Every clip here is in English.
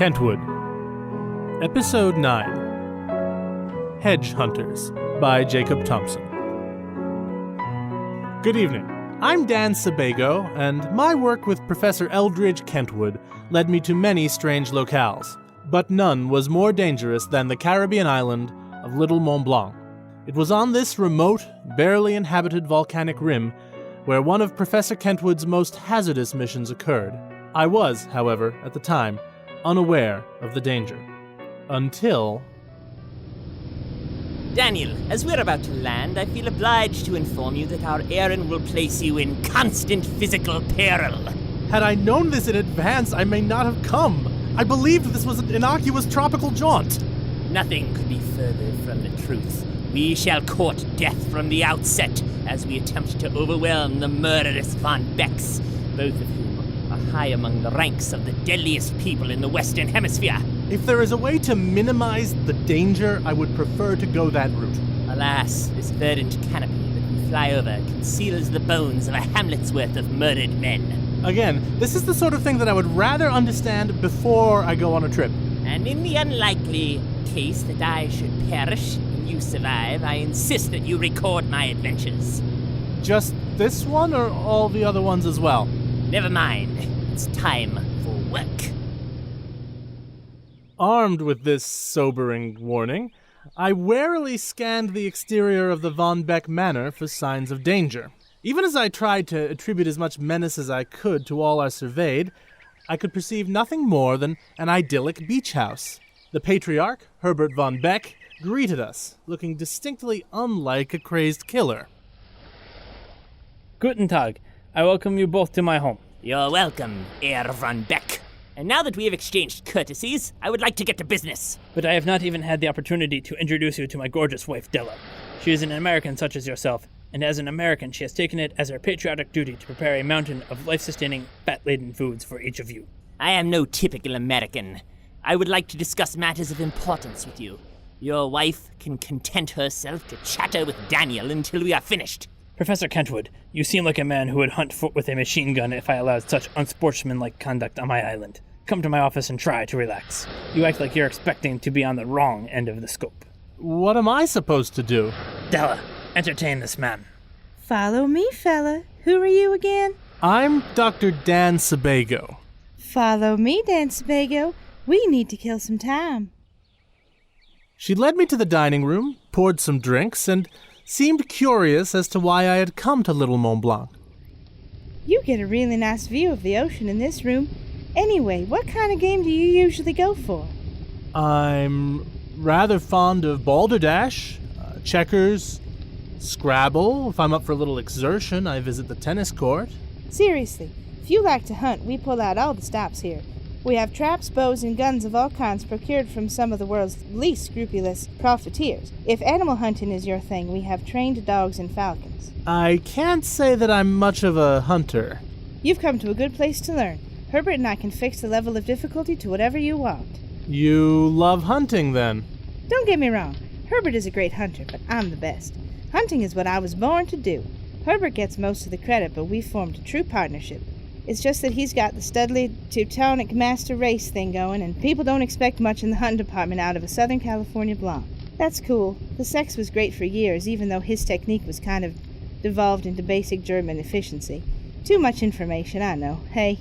Kentwood. Episode 9. Hedge Hunters by Jacob Thompson. Good evening. I'm Dan Sebago, and my work with Professor Elderedge Kentwood led me to many strange locales, but none was more dangerous than the Caribbean island of Little Mont Blanc. It was on this remote, barely inhabited volcanic rim where one of Professor Kentwood's most hazardous missions occurred. I was, however, at the time, unaware of the danger. Until... Daniel, as we're about to land, I feel obliged to inform you that our errand will place you in constant physical peril. Had I known this in advance, I may not have come. I believed this was an innocuous tropical jaunt. Nothing could be further from the truth. We shall court death from the outset as we attempt to overwhelm the murderous Von Becks, both of whom are high among the ranks of the deadliest people in the Western Hemisphere. If there is a way to minimize the danger, I would prefer to go that route. Alas, this verdant canopy that we fly over conceals the bones of a hamlet's worth of murdered men. Again, this is the sort of thing that I would rather understand before I go on a trip. And in the unlikely case that I should perish and you survive, I insist that you record my adventures. Just this one, or all the other ones as well? Never mind. It's time for work. Armed with this sobering warning, I warily scanned the exterior of the Von Beck manor for signs of danger. Even as I tried to attribute as much menace as I could to all I surveyed, I could perceive nothing more than an idyllic beach house. The patriarch, Herbert von Beck, greeted us, looking distinctly unlike a crazed killer. Guten Tag. I welcome you both to my home. You're welcome, Herr von Beck. And now that we have exchanged courtesies, I would like to get to business. But I have not even had the opportunity to introduce you to my gorgeous wife, Della. She is an American such as yourself, and as an American, she has taken it as her patriotic duty to prepare a mountain of life-sustaining, fat-laden foods for each of you. I am no typical American. I would like to discuss matters of importance with you. Your wife can content herself to chatter with Daniel until we are finished. Professor Kentwood, you seem like a man who would hunt foot with a machine gun if I allowed such unsportsmanlike conduct on my island. Come to my office and try to relax. You act like you're expecting to be on the wrong end of the scope. What am I supposed to do? Della, entertain this man. Follow me, fella. Who are you again? I'm Dr. Dan Sebago. Follow me, Dan Sebago. We need to kill some time. She led me to the dining room, poured some drinks, and seemed curious as to why I had come to Little Mont Blanc. You get a really nice view of the ocean in this room. Anyway, what kind of game do you usually go for? I'm rather fond of balderdash, checkers, Scrabble. If I'm up for a little exertion, I visit the tennis court. Seriously, if you like to hunt, we pull out all the stops here. We have traps, bows, and guns of all kinds procured from some of the world's least scrupulous profiteers. If animal hunting is your thing, we have trained dogs and falcons. I can't say that I'm much of a hunter. You've come to a good place to learn. Herbert and I can fix the level of difficulty to whatever you want. You love hunting, then? Don't get me wrong. Herbert is a great hunter, but I'm the best. Hunting is what I was born to do. Herbert gets most of the credit, but we've formed a true partnership. It's just that he's got the Studley Teutonic Master Race thing going, and people don't expect much in the hunting department out of a Southern California blonde. That's cool. The sex was great for years, even though his technique was kind of devolved into basic German efficiency. Too much information, I know. Hey,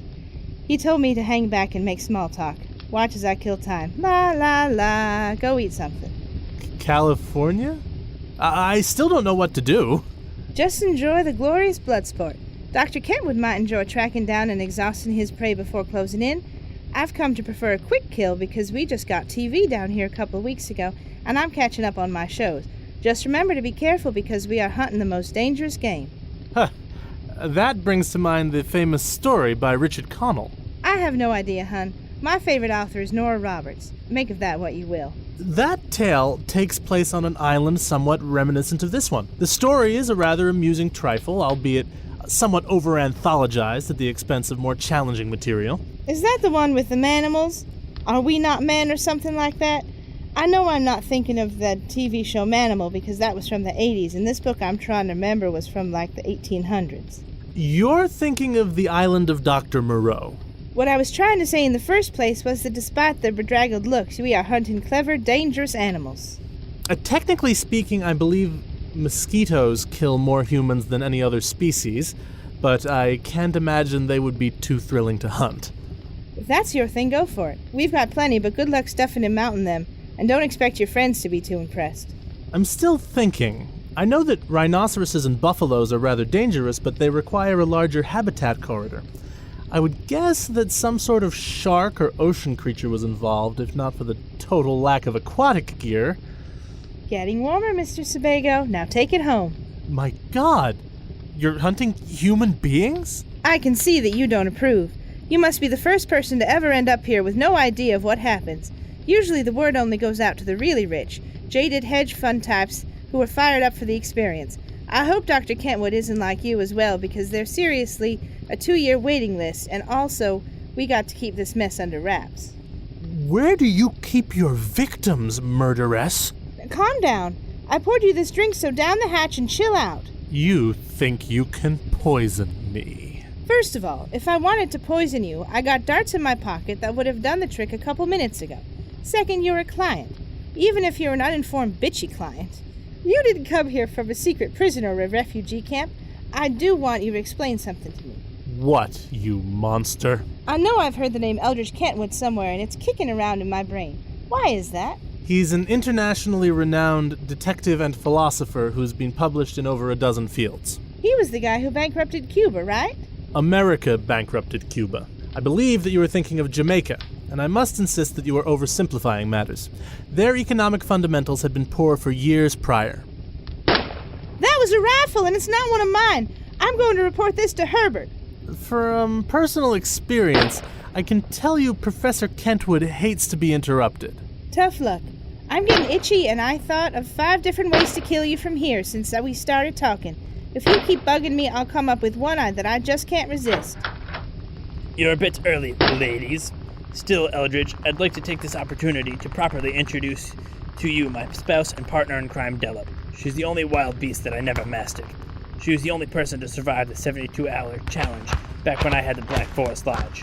he told me to hang back and make small talk. Watch as I kill time. La, la, la. Go eat something. California? I still don't know what to do. Just enjoy the glorious blood sport. Dr. Kentwood might enjoy tracking down and exhausting his prey before closing in. I've come to prefer a quick kill because we just got TV down here a couple of weeks ago, and I'm catching up on my shows. Just remember to be careful because we are hunting the most dangerous game. Huh. That brings to mind the famous story by Richard Connell. I have no idea, hun. My favorite author is Nora Roberts. Make of that what you will. That tale takes place on an island somewhat reminiscent of this one. The story is a rather amusing trifle, albeit somewhat over-anthologized at the expense of more challenging material. Is that the one with the manimals? Are We Not Men or something like that? I know I'm not thinking of the TV show Manimal because that was from the 80s, and this book I'm trying to remember was from like the 1800s. You're thinking of The Island of Dr. Moreau. What I was trying to say in the first place was that despite their bedraggled looks, we are hunting clever, dangerous animals. Technically speaking, I believe mosquitoes kill more humans than any other species, but I can't imagine they would be too thrilling to hunt. If that's your thing, go for it. We've got plenty, but good luck stuffing and mounting them, and don't expect your friends to be too impressed. I'm still thinking. I know that rhinoceroses and buffaloes are rather dangerous, but they require a larger habitat corridor. I would guess that some sort of shark or ocean creature was involved, if not for the total lack of aquatic gear. Getting warmer, Mr. Sebago. Now take it home. My God! You're hunting human beings? I can see that you don't approve. You must be the first person to ever end up here with no idea of what happens. Usually the word only goes out to the really rich, jaded hedge fund types who are fired up for the experience. I hope Dr. Kentwood isn't like you as well, because there's seriously a 2-year waiting list, and also, we got to keep this mess under wraps. Where do you keep your victims, murderess? Calm down. I poured you this drink, so down the hatch and chill out. You think you can poison me? First of all, if I wanted to poison you, I got darts in my pocket that would have done the trick a couple minutes ago. Second, you're a client. Even if you're an uninformed bitchy client. You didn't come here from a secret prison or a refugee camp. I do want you to explain something to me. What, you monster? I know I've heard the name Eldridge Kentwood somewhere, and it's kicking around in my brain. Why is that? He's an internationally renowned detective and philosopher who's been published in over a dozen fields. He was the guy who bankrupted Cuba, right? America bankrupted Cuba. I believe that you were thinking of Jamaica, and I must insist that you are oversimplifying matters. Their economic fundamentals had been poor for years prior. That was a rifle, and it's not one of mine. I'm going to report this to Herbert. From personal experience, I can tell you Professor Kentwood hates to be interrupted. Tough luck. I'm getting itchy, and I thought of 5 different ways to kill you from here since we started talking. If you keep bugging me, I'll come up with one eye that I just can't resist. You're a bit early, ladies. Still, Elderedge, I'd like to take this opportunity to properly introduce to you my spouse and partner in crime, Della. She's the only wild beast that I never mastered. She was the only person to survive the 72-hour challenge back when I had the Black Forest Lodge.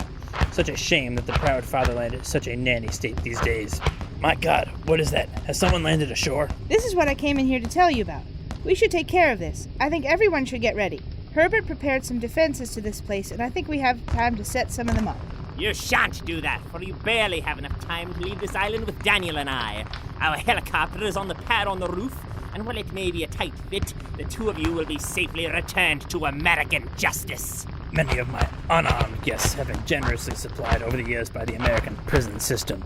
Such a shame that the proud fatherland is such a nanny state these days. My God, what is that? Has someone landed ashore? This is what I came in here to tell you about. We should take care of this. I think everyone should get ready. Herbert prepared some defenses to this place, and I think we have time to set some of them up. You shan't do that, for you barely have enough time to leave this island with Daniel and I. Our helicopter is on the pad on the roof, and while it may be a tight fit, the 2 of you will be safely returned to American justice. Many of my unarmed guests have been generously supplied over the years by the American prison system.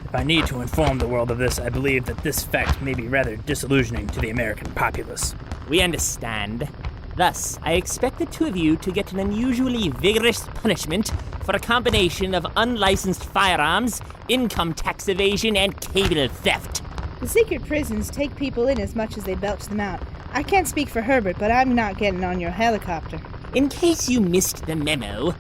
If I need to inform the world of this, I believe that this fact may be rather disillusioning to the American populace. We understand. Thus, I expect the 2 of you to get an unusually vigorous punishment for a combination of unlicensed firearms, income tax evasion, and cable theft. The secret prisons take people in as much as they belch them out. I can't speak for Herbert, but I'm not getting on your helicopter. In case you missed the memo,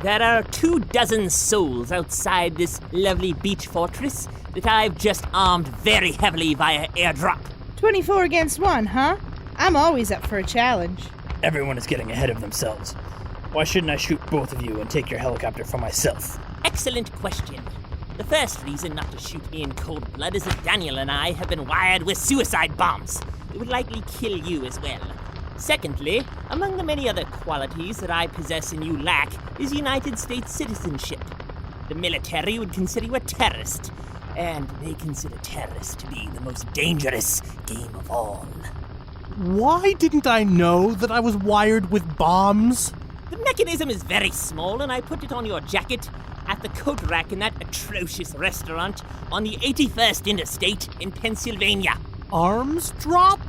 there are 24 souls outside this lovely beach fortress that I've just armed very heavily via airdrop. 24 against 1, huh? I'm always up for a challenge. Everyone is getting ahead of themselves. Why shouldn't I shoot both of you and take your helicopter for myself? Excellent question. The first reason not to shoot me in cold blood is that Daniel and I have been wired with suicide bombs. It would likely kill you as well. Secondly, among the many other qualities that I possess and you lack is United States citizenship. The military would consider you a terrorist, and they consider terrorists to be the most dangerous game of all. Why didn't I know that I was wired with bombs? The mechanism is very small, and I put it on your jacket at the coat rack in that atrocious restaurant on the 81st Interstate in Pennsylvania. Arms drop?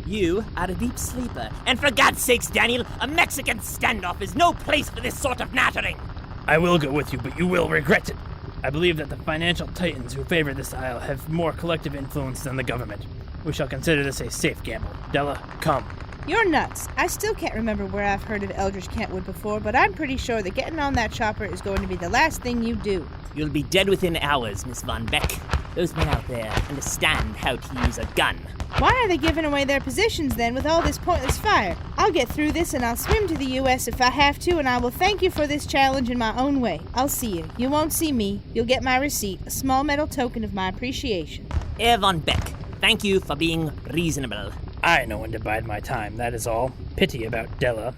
You are a deep sleeper, and for God's sakes, Daniel, a Mexican standoff is no place for this sort of nattering. I will go with you, but you will regret it. I believe that the financial titans who favor this isle have more collective influence than the government. We shall consider this a safe gamble. Della, come. You're nuts. I still can't remember where I've heard of Eldridge Kentwood before, but I'm pretty sure that getting on that chopper is going to be the last thing you do. You'll be dead within hours, Miss Von Beck. Those men out there understand how to use a gun. Why are they giving away their positions then with all this pointless fire? I'll get through this and I'll swim to the U.S. if I have to, and I will thank you for this challenge in my own way. I'll see you. You won't see me. You'll get my receipt, a small metal token of my appreciation. Herr von Beck, thank you for being reasonable. I know when to bide my time, that is all. Pity about Della.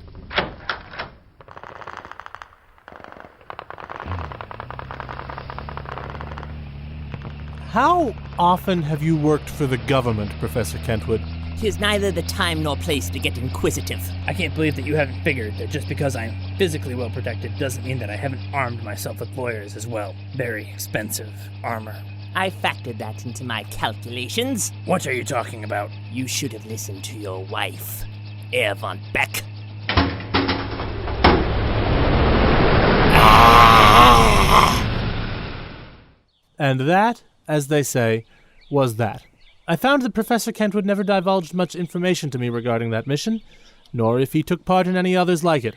How often have you worked for the government, Professor Kentwood? 'Tis neither the time nor place to get inquisitive. I can't believe that you haven't figured that just because I'm physically well protected doesn't mean that I haven't armed myself with lawyers as well. Very expensive armor. I factored that into my calculations. What are you talking about? You should have listened to your wife, Herr von Beck. And that, as they say, was that. I found that Professor Kentwood never divulged much information to me regarding that mission, nor if he took part in any others like it.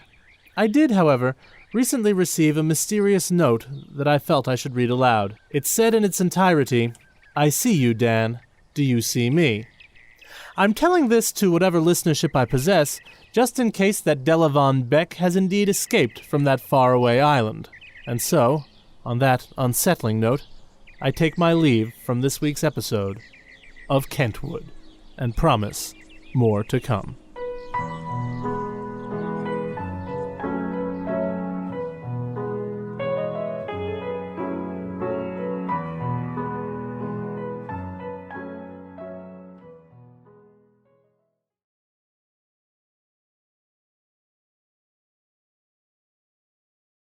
I did, however, recently receive a mysterious note that I felt I should read aloud. It said in its entirety, "I see you, Dan. Do you see me?" I'm telling this to whatever listenership I possess, just in case that Della von Beck has indeed escaped from that faraway island. And so, on that unsettling note, I take my leave from this week's episode of Kentwood, and promise more to come.